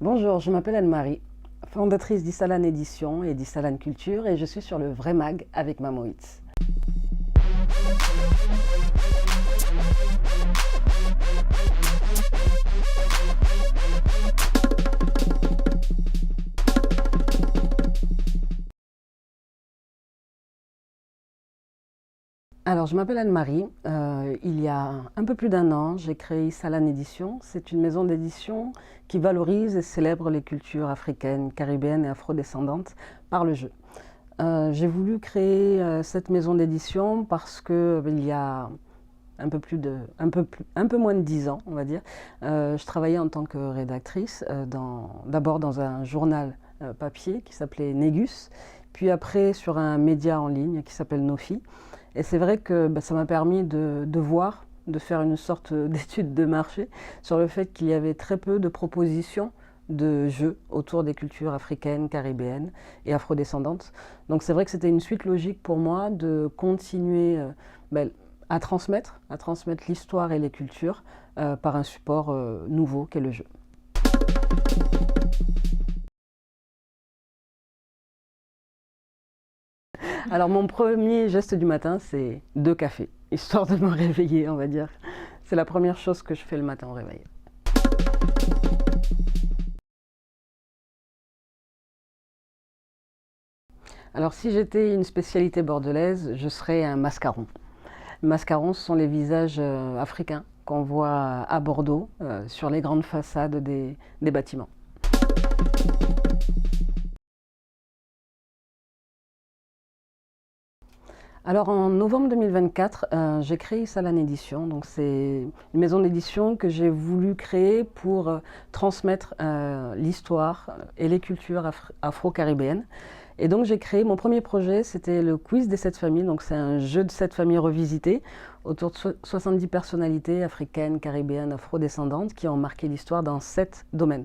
Bonjour, je m'appelle Anne-Marie, fondatrice d'Issalan Édition et d'Issalan Culture, et je suis sur le Vrai Mag avec Mamo Hits. Alors, je m'appelle Anne-Marie. Il y a un peu plus d'un an, j'ai créé Issalan Édition. C'est une maison d'édition qui valorise et célèbre les cultures africaines, caribéennes et afrodescendantes par le jeu. J'ai voulu créer cette maison d'édition parce que il y a un peu moins de 10 ans, on va dire, je travaillais en tant que rédactrice, d'abord dans un journal papier qui s'appelait Négus, puis après sur un média en ligne qui s'appelle Nofi. Et c'est vrai que ça m'a permis de voir, de faire une sorte d'étude de marché sur le fait qu'il y avait très peu de propositions de jeux autour des cultures africaines, caribéennes et afrodescendantes. Donc c'est vrai que c'était une suite logique pour moi de continuer à transmettre l'histoire et les cultures par un support nouveau qu'est le jeu. Alors mon premier geste du matin, c'est 2 cafés, histoire de me réveiller, on va dire. C'est la première chose que je fais le matin au réveil. Alors si j'étais une spécialité bordelaise, je serais un mascaron. Les mascarons, ce sont les visages africains qu'on voit à Bordeaux, sur les grandes façades des bâtiments. Alors en novembre 2024, j'ai créé Issalan Édition. Donc c'est une maison d'édition que j'ai voulu créer pour transmettre l'histoire et les cultures afro-caribéennes. Et donc j'ai créé mon premier projet, c'était le quiz des 7 familles. Donc c'est un jeu de 7 familles revisitées autour de 70 personnalités africaines, caribéennes, afro-descendantes qui ont marqué l'histoire dans 7 domaines.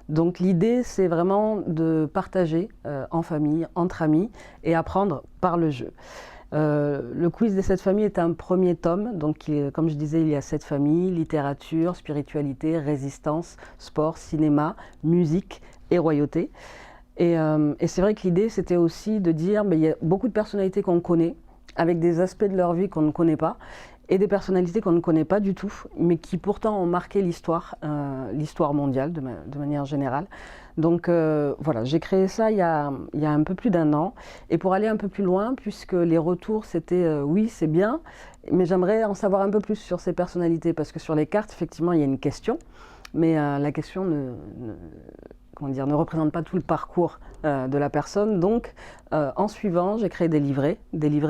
Donc l'idée, c'est vraiment de partager en famille, entre amis et apprendre par le jeu. Le quiz des 7 familles est un premier tome, donc comme je disais, il y a 7 familles: littérature, spiritualité, résistance, sport, cinéma, musique et royauté. Et c'est vrai que l'idée, c'était aussi de dire il y a beaucoup de personnalités qu'on connaît, avec des aspects de leur vie qu'on ne connaît pas, et des personnalités qu'on ne connaît pas du tout, mais qui pourtant ont marqué l'histoire mondiale de manière générale. Donc voilà, j'ai créé ça il y a un peu plus d'un an. Et pour aller un peu plus loin, puisque les retours c'était oui, c'est bien, mais j'aimerais en savoir un peu plus sur ces personnalités, parce que sur les cartes, effectivement, il y a une question, mais la question ne représente pas tout le parcours de la personne. Donc, en suivant, j'ai créé des livrets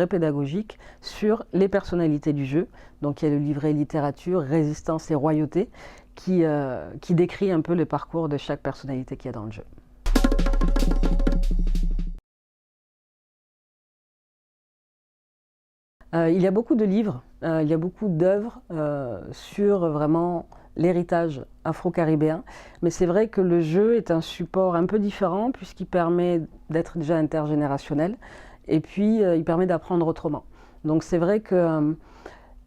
pédagogiques sur les personnalités du jeu. Donc, il y a le livret littérature, résistance et royauté qui décrit un peu le parcours de chaque personnalité qu'il y a dans le jeu. Il y a beaucoup de livres, il y a beaucoup d'œuvres sur vraiment l'héritage afro-caribéen, mais c'est vrai que le jeu est un support un peu différent puisqu'il permet d'être déjà intergénérationnel et puis il permet d'apprendre autrement. Donc c'est vrai que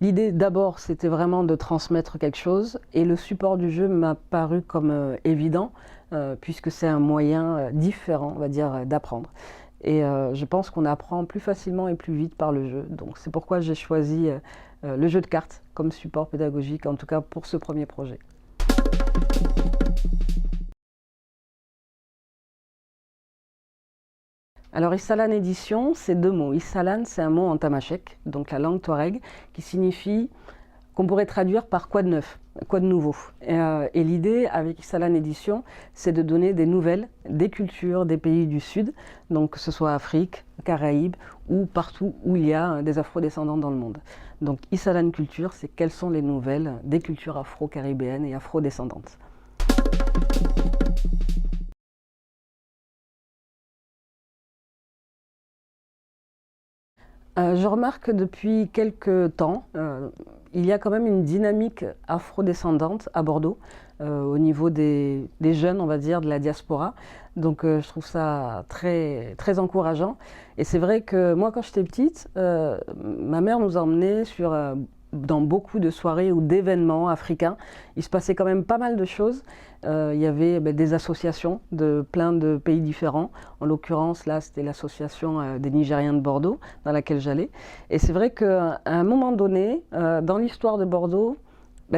l'idée d'abord c'était vraiment de transmettre quelque chose, et le support du jeu m'a paru comme évident puisque c'est un moyen différent, on va dire, d'apprendre. Et je pense qu'on apprend plus facilement et plus vite par le jeu. Donc c'est pourquoi j'ai choisi le jeu de cartes comme support pédagogique, en tout cas pour ce premier projet. Alors Issalan Édition, c'est 2 mots. Issalan, c'est un mot en tamashek, donc la langue touareg, qui signifie, qu'on pourrait traduire par quoi de neuf, quoi de nouveau. Et l'idée avec Issalan Édition, c'est de donner des nouvelles des cultures des pays du Sud, donc que ce soit Afrique, Caraïbes ou partout où il y a des afro-descendants dans le monde. Donc Issalan Culture, c'est quelles sont les nouvelles des cultures afro-caribéennes et afro-descendantes. Je remarque que depuis quelques temps, il y a quand même une dynamique afro-descendante à Bordeaux, au niveau des jeunes, on va dire, de la diaspora. Donc je trouve ça très, très encourageant. Et c'est vrai que moi, quand j'étais petite, ma mère nous emmenait sur dans beaucoup de soirées ou d'événements africains. Il se passait quand même pas mal de choses. Il y avait des associations de plein de pays différents. En l'occurrence, là, c'était l'association des Nigériens de Bordeaux, dans laquelle j'allais. Et c'est vrai qu'à un moment donné, dans l'histoire de Bordeaux,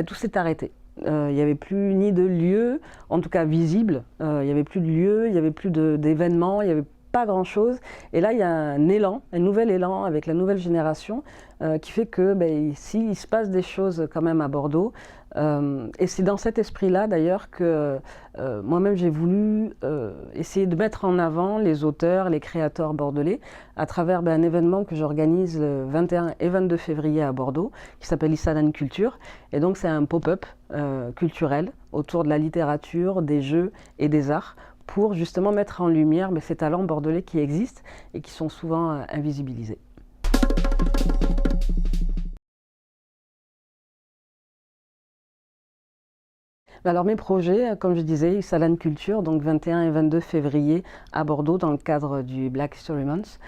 tout s'est arrêté. Il n'y avait plus ni de lieu, en tout cas visible, il n'y avait plus de lieu, il n'y avait plus d'événements, il n'y avait pas grand-chose. Et là, il y a un élan, un nouvel élan avec la nouvelle génération qui fait que ici, il se passe des choses quand même à Bordeaux. Et c'est dans cet esprit-là d'ailleurs que moi-même j'ai voulu essayer de mettre en avant les auteurs, les créateurs bordelais à travers un événement que j'organise le 21 et 22 février à Bordeaux qui s'appelle Isalan Culture. Et donc c'est un pop-up culturel autour de la littérature, des jeux et des arts pour justement mettre en lumière ces talents bordelais qui existent et qui sont souvent invisibilisés. Alors mes projets, comme je disais, Isalan Culture, donc 21 et 22 février à Bordeaux dans le cadre du Black History Month.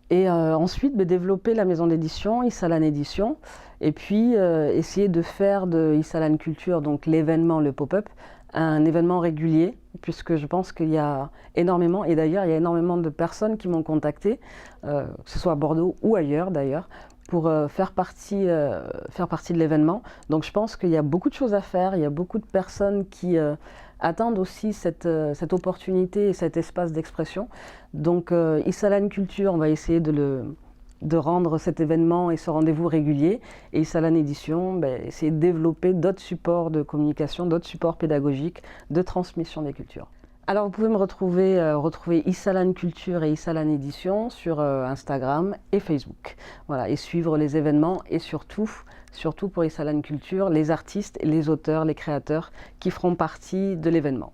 Et ensuite, développer la maison d'édition, Isalan Édition, et puis essayer de faire de Isalan Culture, donc l'événement, le pop-up, un événement régulier, puisque je pense qu'il y a énormément, et d'ailleurs il y a énormément de personnes qui m'ont contacté, que ce soit à Bordeaux ou ailleurs d'ailleurs, pour faire partie de l'événement. Donc je pense qu'il y a beaucoup de choses à faire, il y a beaucoup de personnes qui attendent aussi cette opportunité et cet espace d'expression. Donc Isalan Culture, on va essayer de rendre cet événement et ce rendez-vous régulier. Et Isalan Édition, essayer de développer d'autres supports de communication, d'autres supports pédagogiques, de transmission des cultures. Alors vous pouvez me retrouver Isalan Culture et Isalan Édition sur Instagram et Facebook. Voilà, et suivre les événements et surtout pour Isalan Culture, les artistes, les auteurs, les créateurs qui feront partie de l'événement.